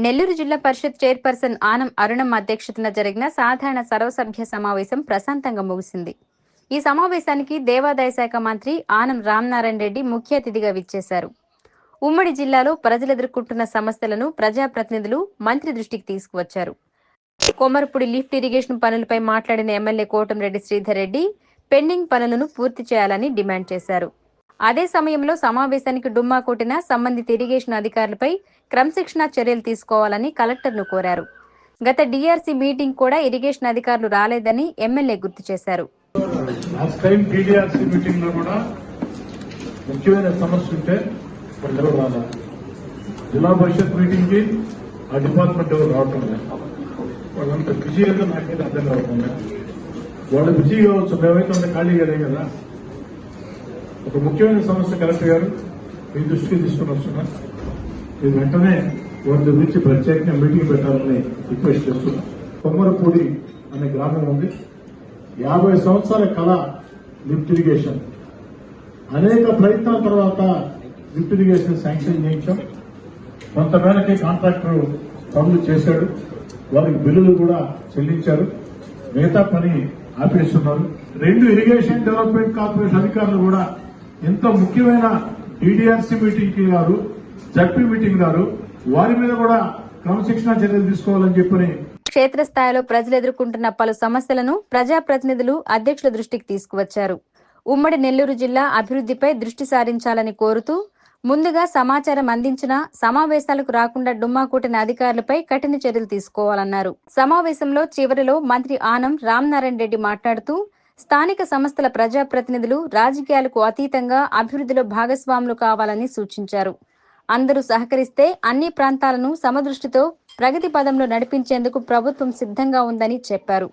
నెల్లూరు జిల్లా పరిషత్ చైర్పర్సన్ ఆనం అరుణమ్మ అధ్యక్షతన జరిగిన సాధారణ సర్వసభ్య సమావేశం ప్రశాంతంగా ముగిసింది. ఈ సమావేశానికి దేవాదాయ శాఖ మంత్రి ఆనం రామనారాయణ రెడ్డి ముఖ్య అతిథిగా విచ్చేశారు. ఉమ్మడి జిల్లాలో ప్రజలు ఎదుర్కొంటున్న సమస్యలను ప్రజాప్రతినిధులు మంత్రి దృష్టికి తీసుకువచ్చారు. కొమరపూడి లిఫ్ట్ ఇరిగేషన్ పనులపై మాట్లాడిన ఎమ్మెల్యే కోటంరెడ్డి శ్రీధర్ రెడ్డి పెండింగ్ పనులను పూర్తి చేయాలని డిమాండ్ చేశారు. అదే సమయంలో సమావేశానికి డుమ్మా కొట్టిన సంబంధిత ఇరిగేషన్ అధికారులపై క్రమశిక్షణా చర్యలు తీసుకోవాలని కలెక్టర్ను కోరారు. గత డిఆర్సీ మీటింగ్ కూడా ఇరిగేషన్ అధికారులు రాలేదని ఎమ్మెల్యే గుర్తు చేశారు. జిల్లా పరిషత్ మీటింగ్ కి ఆ డిపార్ట్మెంట్ ఎవరు రావటం లేదు. వాళ్ళంతా బిజీగా నాకైతే అర్థం కావకుండా వాళ్ళు బిజీ కావచ్చు, మేమైతే అంత ఖాళీగా లేదు కదా. ఒక ముఖ్యమైన సమస్య కలెక్టర్ గారు మీ దృష్టికి తీసుకుని వస్తున్నా. ఇది వెంటనే వారి గురించి ప్రత్యేకంగా మీటింగ్ పెట్టాలని రిక్వెస్ట్ చేస్తున్నా. కొమ్మరపూడి అనే గ్రామం ఉంది. 50 సంవత్సరాల కళ లిఫ్ట్ ఇరిగేషన్. అనేక ప్రయత్నాల తర్వాత లిఫ్ట్ ఇరిగేషన్ శాంక్షన్ చేయించాం. కొంతమేరకి కాంట్రాక్టర్ పనులు చేశాడు, వారికి బిల్లులు కూడా చెల్లించారు. మిగతా పని ఆపేస్తున్నారు. 2 ఇరిగేషన్ డెవలప్మెంట్ కార్పొరేషన్ అధికారులు కూడా ఎంత ముఖ్యమైన డిడిఆర్సీ మీటింగ్ కి గారు, జడ్పీ మీటింగ్ గారు, వారి మీద కూడా క్రమశిక్షణ చర్యలు తీసుకోవాలని చెప్పని క్షేత్రస్థాయిలో ప్రజలు ఎదుర్కొంటున్న పలు సమస్యలను ప్రజాప్రతినిధులు అధ్యక్షుల దృష్టికి తీసుకువచ్చారు. ఉమ్మడి నెల్లూరు జిల్లా అభివృద్ధిపై దృష్టి సారించాలని కోరుతూ ముందుగా సమాచారం అందించిన సమావేశాలకు రాకుండా డుమ్మా కొట్టిన అధికారులపై కఠిన చర్యలు తీసుకోవాలన్నారు. సమావేశంలో చివరిలో మంత్రి ఆనం రామనారాయణ రెడ్డి మాట్లాడుతూ స్థానిక సంస్థల ప్రజాప్రతినిధులు రాజకీయాలకు అతీతంగా అభివృద్ధిలో భాగస్వాములు కావాలని సూచించారు. అందరూ సహకరిస్తే అన్ని ప్రాంతాలను సమదృష్టితో ప్రగతి పదంలో నడిపించేందుకు ప్రభుత్వం సిద్ధంగా ఉందని చెప్పారు.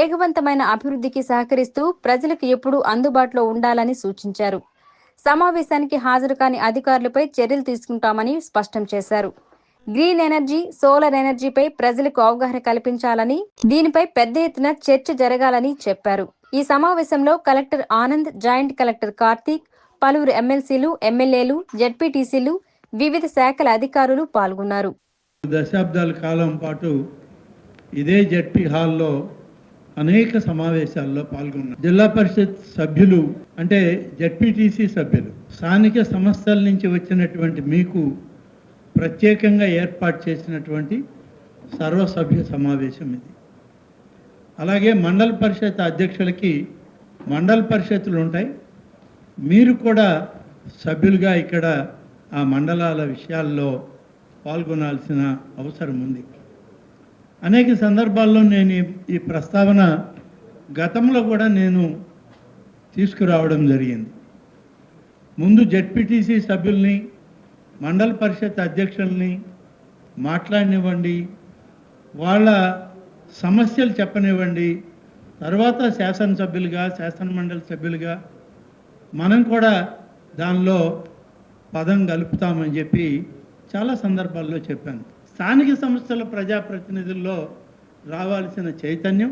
ఏకవంతమైన అభివృద్ధికి సహకరిస్తూ ప్రజలకు ఎప్పుడూ అందుబాటులో ఉండాలని సూచించారు. సమావేశానికి హాజరు కాని అధికారులపై చర్యలు తీసుకుంటామని స్పష్టం చేశారు. గ్రీన్ ఎనర్జీ, సోలార్ ఎనర్జీపై ప్రజలకు అవగాహన కల్పించాలని, దీనిపై పెద్ద ఎత్తున చర్చ జరగాలని చెప్పారు. ఈ సమావేశంలో collector Anand, joint collector Karthik, పలువురు ఎమ్మెల్సీలు, ఎమ్మెల్యేలు, జెడ్పీటీసీలు, వివిధ శాఖల అధికారులు పాల్గొన్నారు. దశాబ్దాల కాలం పాటు ఇదే జెడ్పీ హాల్లో అనేక సమావేశాల్లో పాల్గొన్నారు. జిల్లా పరిషత్ సభ్యులు అంటే జెడ్పీటీసీ సభ్యులు, స్థానిక సంస్థల నుంచి వచ్చినటువంటి మీకు ప్రత్యేకంగా ఏర్పాటు చేసినటువంటి సర్వసభ్య సమావేశం ఇది. అలాగే మండల పరిషత్ అధ్యక్షులకి మండల పరిషత్తులు ఉంటాయి. మీరు కూడా సభ్యులుగా ఇక్కడ ఆ మండలాల విషయాల్లో పాల్గొనాల్సిన అవసరం ఉంది. అనేక సందర్భాల్లో నేను ఈ ప్రస్తావన గతంలో కూడా నేను తీసుకురావడం జరిగింది. ముందు జెడ్పీటీసీ సభ్యుల్ని, మండల పరిషత్ అధ్యక్షుల్ని మాట్లాడనివ్వండి, వాళ్ళ సమస్యలు చెప్పనివ్వండి. తర్వాత శాసనసభ్యులుగా, శాసనమండలి సభ్యులుగా మనం కూడా దానిలో పదం కలుపుతామని చెప్పి చాలా సందర్భాల్లో చెప్పాను. స్థానిక సంస్థల ప్రజాప్రతినిధుల్లో రావాల్సిన చైతన్యం,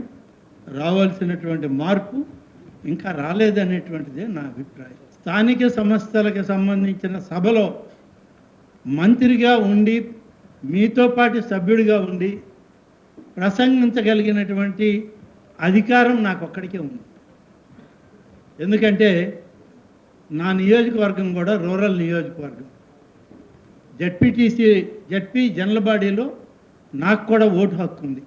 రావాల్సినటువంటి మార్పు ఇంకా రాలేదనేటువంటిదే నా అభిప్రాయం. స్థానిక సంస్థలకు సంబంధించిన సభలో మంత్రిగా ఉండి, మీతో పాటు సభ్యుడిగా ఉండి ప్రసంగించగలిగినటువంటి అధికారం నాకు ఒక్కడికే ఉంది. ఎందుకంటే నా నియోజకవర్గం కూడా రూరల్ నియోజకవర్గం. జెడ్పీ జనరల్ బాడీలో నాకు కూడా ఓటు హక్కు ఉంది.